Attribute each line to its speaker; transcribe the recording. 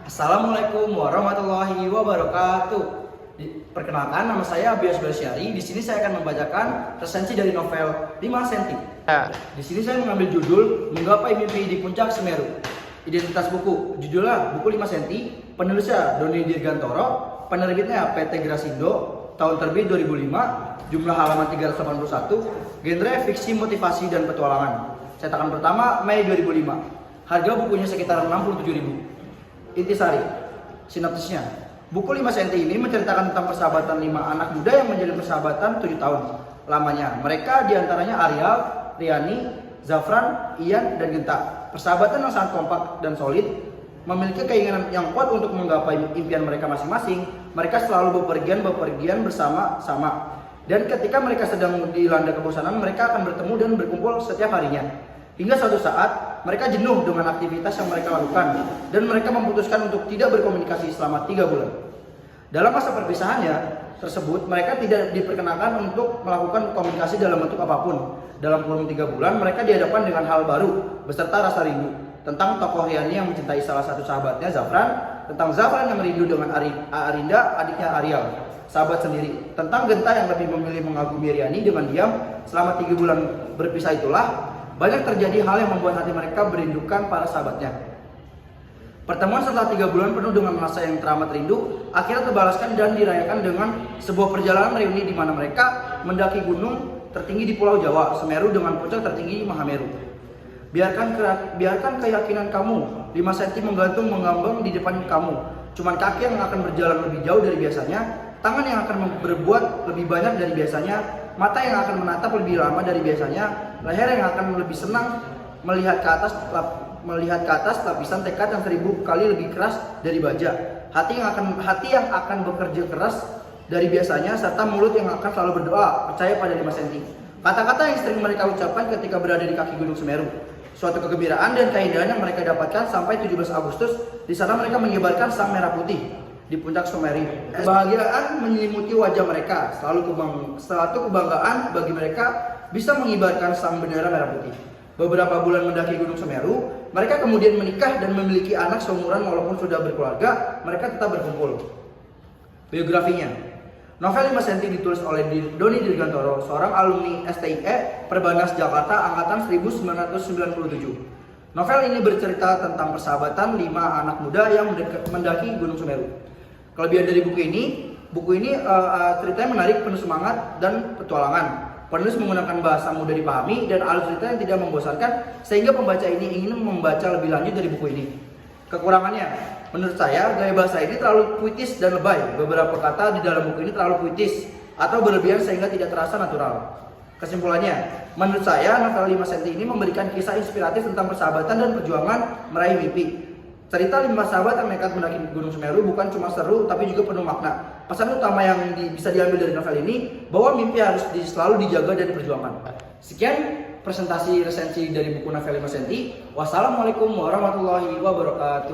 Speaker 1: Assalamualaikum warahmatullahi wabarakatuh. Perkenalkan, nama saya Abias Basyari. Di sini saya akan membacakan resensi dari novel 5 cm. Di sini saya mengambil judul Menggapai Mimpi di Puncak Semeru. Identitas buku, judulnya buku 5 cm, penulisnya Doni Dirgantoro, penerbitnya PT Grasindo, tahun terbit 2005, jumlah halaman 381, genre fiksi motivasi dan petualangan. Cetakan pertama Mei 2005. Harga bukunya sekitar 67.000. Intisari, sinopsisnya. Buku 5 cm ini menceritakan tentang persahabatan 5 anak muda yang menjalin persahabatan 7 tahun lamanya. Mereka diantaranya Arial, Riani, Zafran, Ian, dan Genta. Persahabatan yang sangat kompak dan solid, memiliki keinginan yang kuat untuk menggapai impian mereka masing-masing. Mereka selalu bepergian bersama-sama. Dan ketika mereka sedang dilanda kebosanan, mereka akan bertemu dan berkumpul setiap harinya. Hingga suatu saat, mereka jenuh dengan aktivitas yang mereka lakukan dan mereka memutuskan untuk tidak berkomunikasi selama 3 bulan. Dalam masa perpisahannya tersebut, mereka tidak diperkenankan untuk melakukan komunikasi dalam bentuk apapun. Dalam kurun 3 bulan, mereka dihadapkan dengan hal baru beserta rasa rindu. Tentang tokoh Riani yang mencintai salah satu sahabatnya, Zafran. Tentang Zafran yang merindu dengan Arinda, adiknya Arial, sahabat sendiri. Tentang Genta yang lebih memilih mengagumi Riani dengan diam. Selama 3 bulan berpisah itulah, banyak terjadi hal yang membuat hati mereka merindukan para sahabatnya. Pertemuan setelah 3 bulan penuh dengan masa yang teramat rindu akhirnya terbalaskan dan dirayakan dengan sebuah perjalanan reuni di mana mereka mendaki gunung tertinggi di Pulau Jawa, Semeru, dengan puncak tertinggi Mahameru. Biarkan keyakinan kamu 5 cm menggantung mengambang di depan kamu. Cuman kaki yang akan berjalan lebih jauh dari biasanya, tangan yang akan berbuat lebih banyak dari biasanya, mata yang akan menatap lebih lama dari biasanya, leher yang akan lebih senang melihat ke atas lapisan tekad yang 1000 kali lebih keras dari baja, hati yang akan bekerja keras dari biasanya, serta mulut yang akan selalu berdoa percaya pada 5 cm. Kata-kata yang sering mereka ucapkan ketika berada di kaki Gunung Semeru. Suatu kegembiraan dan keindahan yang mereka dapatkan sampai 17 Agustus. Di sana mereka mengibarkan sang merah putih di puncak Semeru. Kebahagiaan menyelimuti wajah mereka. Suatu kebanggaan bagi mereka bisa mengibarkan sang bendera merah putih. Beberapa bulan mendaki Gunung Semeru, mereka kemudian menikah dan memiliki anak seumuran. Walaupun sudah berkeluarga, mereka tetap berkumpul. Biografinya. Novel 5 cm ditulis oleh Doni Dirgantoro, seorang alumni STIE Perbanas Jakarta angkatan 1997. Novel ini bercerita tentang persahabatan 5 anak muda yang mendaki Gunung Semeru. Kelebihan dari buku ini ceritanya menarik, penuh semangat dan petualangan. Penulis menggunakan bahasa mudah dipahami dan alur cerita yang tidak membosankan sehingga pembaca ini ingin membaca lebih lanjut dari buku ini. Kekurangannya, menurut saya gaya bahasa ini terlalu puitis dan lebay. Beberapa kata di dalam buku ini terlalu puitis atau berlebihan sehingga tidak terasa natural. Kesimpulannya, menurut saya novel 5 cm ini memberikan kisah inspiratif tentang persahabatan dan perjuangan meraih mimpi. Cerita 5 sahabat yang nekat mendaki Gunung Semeru bukan cuma seru tapi juga penuh makna. Pesan utama yang bisa diambil dari novel ini bahwa mimpi harus selalu dijaga dan diperjuangkan. Sekian presentasi resensi dari buku novel 5 cm. Wassalamualaikum warahmatullahi wabarakatuh.